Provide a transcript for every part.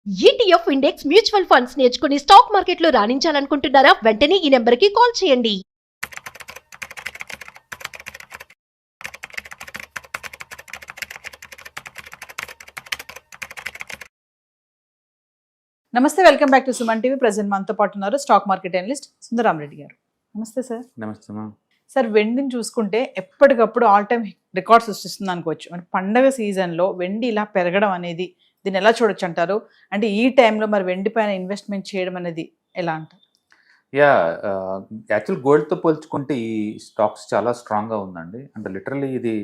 ETF index mutual funds నేర్చుకుని stock మార్కెట్లో రాణించాలనుకుంటున్నారా? వెంటనే ఈ నెంబర్కి కాల్ చేయండి. నమస్తే, welcome back to Suman TV. Present మనతో పాటు ఉన్నారు స్టాక్ మార్కెట్ అనలిస్ట్ సుందరామరెడ్డి గారు. నమస్తే సార్. నమస్తే మ్యామ్. సార్, వెండిని చూసుకుంటే ఎప్పటికప్పుడు ఆల్ టైమ్ రికార్డ్స్ సృష్టిస్తుంది అనుకోవచ్చు. మరి పండగ సీజన్లో వెండి ఇలా పెరగడం అనేది దీన్ని ఎలా చూడొచ్చు అంటారు? అంటే ఈ టైంలో మరి వెండి పైన ఇన్వెస్ట్మెంట్ చేయడం అనేది ఎలా అంటారు? యా యాక్చువల్ గోల్డ్తో పోల్చుకుంటే ఈ స్టాక్స్ చాలా స్ట్రాంగ్గా ఉందండి. అంటే లిటరలీ ఇది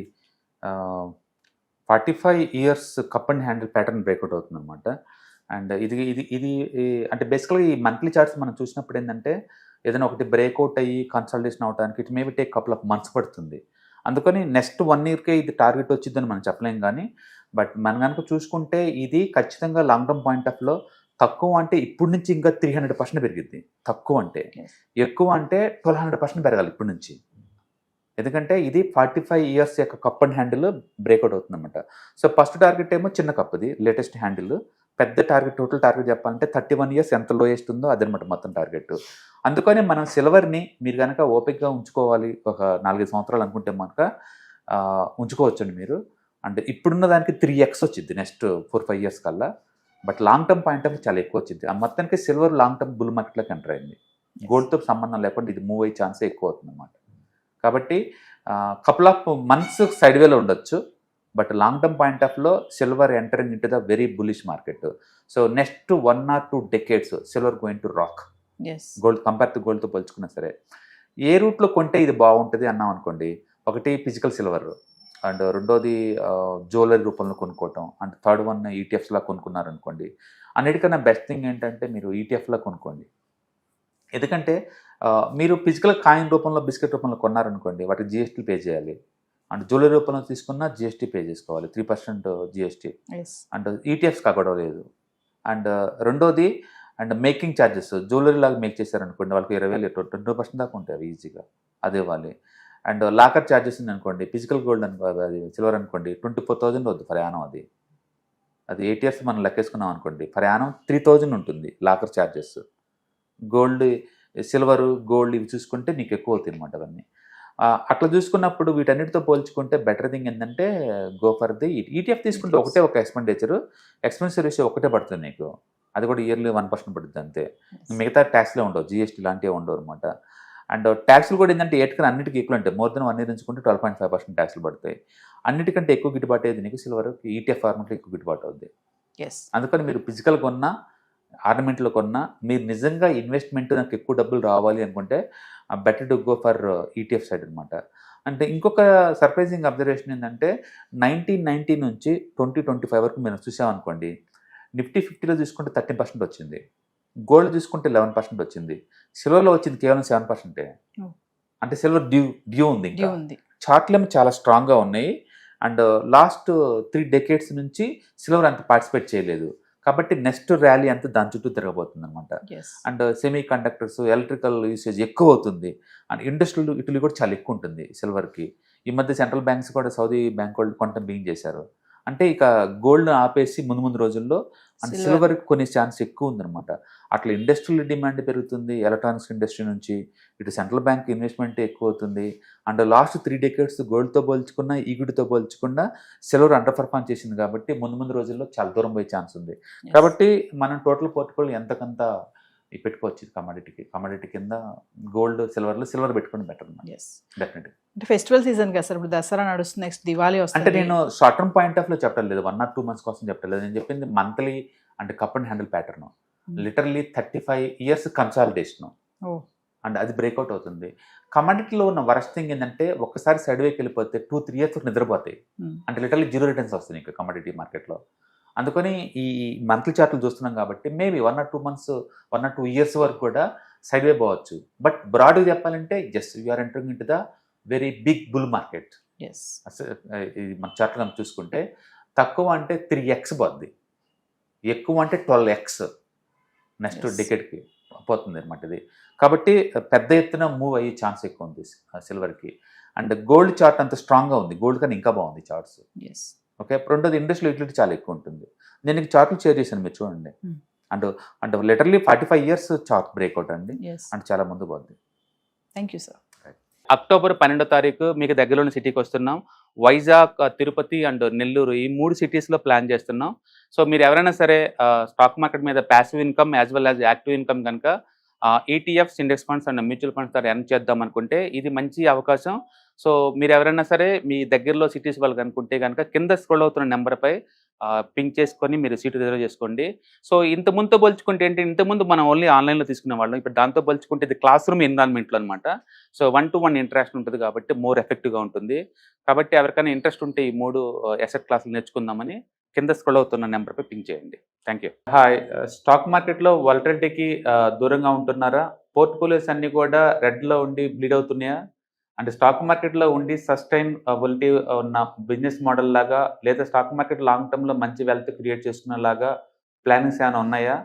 45 years cup and handle pattern breakout అవుతుంది అనమాట. అండ్ ఇది ఇది ఇది అంటే బేసికల్గా ఈ మంత్లీ చార్ట్స్ మనం చూసినప్పుడు ఏంటంటే ఏదైనా ఒకటి బ్రేక్అవుట్ అయ్యి కన్సల్టేషన్ అవడానికి it maybe take couple of months పడుతుంది. అందుకని నెక్స్ట్ 1 ఇయర్కే ఇది టార్గెట్ వచ్చిందని మనం చెప్పలేం. కానీ బట్ మనం కనుక చూసుకుంటే ఇది ఖచ్చితంగా లాంగ్ టర్మ్ పాయింట్ ఆఫ్ లో తక్కువ అంటే ఇప్పుడు నుంచి ఇంకా 300% పెరిగిద్ది. తక్కువ అంటే ఎక్కువ అంటే 1200% పెరగాలి ఇప్పటి నుంచి. ఎందుకంటే ఇది 45 ఇయర్స్ యొక్క కప్ అండ్ హ్యాండిల్ బ్రేక్అవుట్ అవుతుంది అనమాట. సో ఫస్ట్ టార్గెట్ ఏమో చిన్న కప్ది లేటెస్ట్ హ్యాండిల్. పెద్ద టార్గెట్ టోటల్ టార్గెట్ చెప్పాలంటే 31 ఇయర్స్ ఎంత లోయెస్ట్ ఉందో అదనమాట మొత్తం టార్గెట్. అందుకని మనం సిల్వర్ని మీరు కనుక ఓపిక్గా ఉంచుకోవాలి ఒక 4-5 సంవత్సరాలు అనుకుంటే కనుక ఉంచుకోవచ్చండి మీరు. అంటే ఇప్పుడున్న దానికి 3x వచ్చింది నెక్స్ట్ 4-5 ఇయర్స్ కల్లా. But long term point of చాలా ఎక్కువ వచ్చింది. ఆ మొత్తానికి సిల్వర్ లాంగ్ టర్మ్ బుల్ మార్కెట్లోకి ఎంటర్ అయింది. గోల్డ్తో సంబంధం లేకుండా ఇది మూవ్ అయ్యే ఛాన్సే ఎక్కువ అవుతుంది అన్నమాట. కాబట్టి కపుల్ ఆఫ్ మంత్స్ సైడ్ వేలో ఉండొచ్చు. But long term point of లో silver entering into the very bullish market. So next 1 or 2 decades silver going to rock. Gold compare to గోల్డ్తో పోల్చుకున్నా సరే ఏ రూట్లో కొంటే ఇది బాగుంటుంది అన్నాం అనుకోండి. ఒకటి ఫిజికల్ సిల్వర్, అండ్ రెండోది జ్యువెలరీ రూపంలో కొనుక్కోవటం, అండ్ థర్డ్ వన్ ఈటీఎఫ్స్లా కొనుక్కున్నారనుకోండి. అన్నిటికన్నా బెస్ట్ థింగ్ ఏంటంటే మీరు ఈటీఎఫ్లా కొనుక్కోండి. ఎందుకంటే మీరు ఫిజికల్ కాయిన్ రూపంలో బిస్కెట్ రూపంలో కొన్నారనుకోండి వాటికి జిఎస్టీ పే చేయాలి. అండ్ జ్యువెలరీ రూపంలో తీసుకున్నా జిఎస్టీ పే చేసుకోవాలి, 3% జిఎస్టీ. అండ్ ఈటీఎఫ్స్ కాకూడదు లేదు. అండ్ రెండోది అండ్ మేకింగ్ ఛార్జెస్ జ్యువెలరీ లాగా మేక్ చేశారనుకోండి వాళ్ళకి 20,000 20% దాకా ఉంటాయి ఈజీగా, అది ఇవ్వాలి. అండ్ లాకర్ ఛార్జెస్ ఉంది అనుకోండి, ఫిజికల్ గోల్డ్ అనుకో అది సిల్వర్ అనుకోండి 24,000 వద్దు ఫర్ యానం. అది 8 years మనం లెక్కేసుకున్నాం అనుకోండి ఫర్ యానం 3,000 ఉంటుంది locker charges. Gold silver gold ఇవి చూసుకుంటే నీకు ఎక్కువ అవుతాయి అనమాట అవన్నీ. అట్లా చూసుకున్నప్పుడు వీటన్నిటితో పోల్చుకుంటే బెటర్ థింగ్ ఏంటంటే గో ఫర్ ది ఈటీఎఫ్ తీసుకుంటే ఒకటే ఒక ఎక్స్పెన్సివ్ రేషియో ఒకటే పడుతుంది నీకు. అది కూడా ఇయర్లీ 1% పడుతుంది అంతే. మిగతా ట్యాక్స్లే ఉండవు, జిఎస్టీ లాంటివి ఉండవు అనమాట. అండ్ ట్యాక్స్లు కూడా ఏంటంటే ఏటికన్నా అన్నిటికీ ఎక్కువ ఉంటాయి. మోర్ దెన్ 1 year ఉంచుకుంటే 12.5% ట్యాక్స్లు పడతాయి. అన్నిటికంటే ఎక్కువ గిట్టుబాటు అయ్యేది నీకు సిల్వర్ ఈటీఎఫ్ ఫార్మెంట్లో ఎక్కువ గిట్టుబాటు అవుద్ది. అందుకని మీరు ఫిజికల్ కొన్నా ఆర్నమెంట్లో కొన్నా మీరు నిజంగా ఇన్వెస్ట్మెంట్ నాకు ఎక్కువ డబ్బులు రావాలి అనుకుంటే better to go for ETF side అనమాట. అంటే ఇంకొక సర్ప్రైజింగ్ అబ్జర్వేషన్ ఏంటంటే 1990 నుంచి 2025 వరకు మేము చూసామనుకోండి, నిఫ్టీ 50లో చూసుకుంటే 13% వచ్చింది, గోల్డ్ చూసుకుంటే 11% వచ్చింది, సిల్వర్లో వచ్చింది కేవలం 7%. అంటే సిల్వర్ డ్యూ ఉంది. ఇంకా చార్ట్లేమో చాలా స్ట్రాంగ్గా ఉన్నాయి. అండ్ లాస్ట్ 3 decades నుంచి సిల్వర్ అంత పార్టిసిపేట్ చేయలేదు. కాబట్టి నెక్స్ట్ ర్యాలీ అంతా దాని చుట్టూ తిరగబోతుంది అనమాట. And semi conductors electrical usage ఎక్కువ అవుతుంది. అండ్ ఇండస్ట్రియల్ యూటిలిటీ కూడా చాలా ఎక్కువ ఉంటుంది సిల్వర్కి. ఈ మధ్య సెంట్రల్ బ్యాంక్స్ కూడా సౌదీ బ్యాంక్ వాళ్ళు కొనటం బిగిన్ చేశారు. అంటే ఇక గోల్డ్ ఆపేసి ముందు రోజుల్లో అండ్ సిల్వర్కి కొనే ఛాన్స్ ఎక్కువ ఉందన్నమాట. అట్లా ఇండస్ట్రియల్ డిమాండ్ పెరుగుతుంది, ఎలక్ట్రానిక్స్ ఇండస్ట్రీ నుంచి ఇటు సెంట్రల్ బ్యాంక్ ఇన్వెస్ట్మెంట్ ఎక్కువ అవుతుంది. అండ్ లాస్ట్ 3 decades గోల్డ్తో పోల్చుకున్నా ఈక్విటీతో పోల్చుకున్నా సిల్వర్ అండర్ పర్ఫార్మ్ చేసింది. కాబట్టి ముందు రోజుల్లో చాలా దూరం పోయే ఛాన్స్ ఉంది. కాబట్టి మనం టోటల్ పోర్ట్ఫోలియో ఎంతకంత పెట్టుకోవచ్చు కమాడిటీ కింద గోల్డ్ సిల్వర్ పెట్టుకుని బెటర్ డెఫినెట్గా. అంటే ఫెస్టివల్ సీజన్ కదా సార్, ఇప్పుడు దసరా నడుస్తుంది, నెక్స్ట్ దివాళీ వస్తుంది. అంటే నేను షార్ట్ టర్మ్ పాయింట్ ఆఫ్ లో చెప్పడం లేదు, 1 or 2 months కోసం చెప్పలేదు. నేను చెప్పింది మంత్లీ అంటే cup and handle pattern. Literally 35 years consolidation and అది బ్రేక్అవుట్ అవుతుంది. కమాడిటీలో ఉన్న వరస్ట్ థింగ్ ఏంటంటే ఒక్కసారి సైడ్ వేకి వెళ్ళిపోతే 2-3 years నిద్రపోతాయి. అంటే లిటరల్లీ 0 returns వస్తుంది ఇంకా కమాడిటీ మార్కెట్లో. అందుకని ఈ మంత్లీ చార్ట్లు చూస్తున్నాం కాబట్టి maybe 1 or 2 months 1 or 2 years వరకు కూడా సైడ్ వే పోవచ్చు. బట్ బ్రాడ్గా చెప్పాలంటే just you're entering into the very big bull market. ఇది మన చార్ట్లో చూసుకుంటే తక్కువ అంటే 3x పోద్ది, ఎక్కువ అంటే 12x నెక్స్ట్ డెకేడ్కి పోతుంది అనమాట ఇది. కాబట్టి పెద్ద ఎత్తున మూవ్ అయ్యే ఛాన్స్ ఎక్కువ ఉంది సిల్వర్కి. అండ్ గోల్డ్ చార్ట్ అంత స్ట్రాంగ్గా ఉంది, గోల్డ్ కన్నా ఇంకా బాగుంది చార్ట్స్. ఓకే, రెండోది ఇండస్ట్రియల్ యూటిలిటీ చాలా ఎక్కువ ఉంటుంది. నేను ఈ చార్ట్లు షేర్ చేశాను, మీరు చూడండి. Hmm. అండ్ అంటే లిటరలీ 45 years చార్ట్ బ్రేక్అవుట్ అండి, ఎస్, అంటే చాలా ముందు పోద్ది. Thank you sir. అక్టోబర్ 12వ తారీఖు మీకు దగ్గరలోని సిటీకి వస్తున్నాం. వైజాగ్, తిరుపతి అండ్ నెల్లూరు ఈ 3 సిటీస్లో ప్లాన్ చేస్తున్నాం. సో మీరు ఎవరైనా సరే స్టాక్ మార్కెట్ మీద passive income as well as active income కనుక ETFs, index funds and mutual funds ద్వారా ఎర్న్ చేద్దాం అనుకుంటే ఇది మంచి అవకాశం. సో మీరు ఎవరైనా సరే మీ దగ్గరలో సిటీస్ వాళ్ళు కనుకుంటే కనుక కింద స్క్రోల్ అవుతున్న నెంబర్పై పింక్ చేసుకొని మీరు సీటు రిజర్వ్ చేసుకోండి. సో ఇంతకుముందుతో పోల్చుకుంటే ఏంటి, ఇంతకుముందు మనం ఓన్లీ ఆన్లైన్లో తీసుకునే వాళ్ళం, ఇప్పుడు దాంతో పోల్చుకుంటే ఇది క్లాస్ రూమ్ ఎన్విరాన్మెంట్లో అనమాట. సో 1-to-1 ఇంటరాక్షన్ ఉంటుంది కాబట్టి మోర్ ఎఫెక్టివ్గా ఉంటుంది. కాబట్టి ఎవరికైనా ఇంట్రెస్ట్ ఉంటే ఈ 3 అసెట్ క్లాసులు నేర్చుకుందామని కింద స్క్రోల్ అవుతున్న నెంబర్పై పింక్ చేయండి. Thank you. హాయ్, స్టాక్ మార్కెట్లో వాలటిలిటీకి దూరంగా ఉంటున్నారా? పోర్ట్ఫోలియోస్ అన్నీ కూడా రెడ్లో ఉండి బ్లీడ్ అవుతున్నాయా? అంటే స్టాక్ మార్కెట్లో ఉండి సస్టైనబిలిటీ ఉన్న బిజినెస్ మోడల్ లాగా, లేదా స్టాక్ మార్కెట్ లాంగ్ టర్మ్లో మంచి వెల్త్ క్రియేట్ చేసుకునేలాగా ప్లానింగ్స్ ఏమైనా ఉన్నాయా?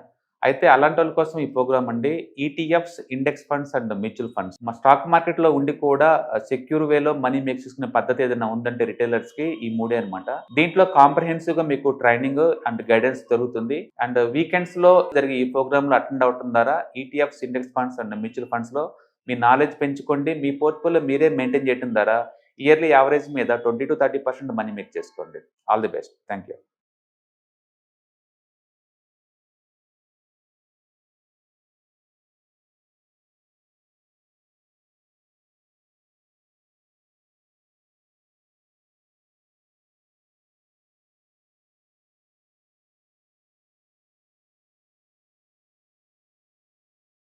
అయితే అలాంటి వాళ్ళ కోసం ఈ ప్రోగ్రామ్ అండి, ETFs, index funds and mutual funds. మా స్టాక్ మార్కెట్లో ఉండి కూడా సెక్యూర్ వేలో మనీ మేక్ చేసుకునే పద్ధతి ఏదైనా ఉందంటే రిటైలర్స్కి ఈ 3 అనమాట. దీంట్లో కాంప్రహెన్సివ్గా మీకు ట్రైనింగ్ అండ్ గైడెన్స్ జరుగుతుంది. అండ్ వీకెండ్స్లో జరిగే ఈ ప్రోగ్రామ్లో అటెండ్ అవడం ద్వారా ETFs, index funds and mutual ఫండ్స్లో మీ నాలెడ్జ్ పెంచుకోండి. మీ పోర్ట్ఫోలియో మీరే మెయింటైన్ చేయడం ద్వారా ఇయర్లీ యావరేజ్ మీద 20-30% మనీ మేక్ చేసుకోండి. All the best. Thank you.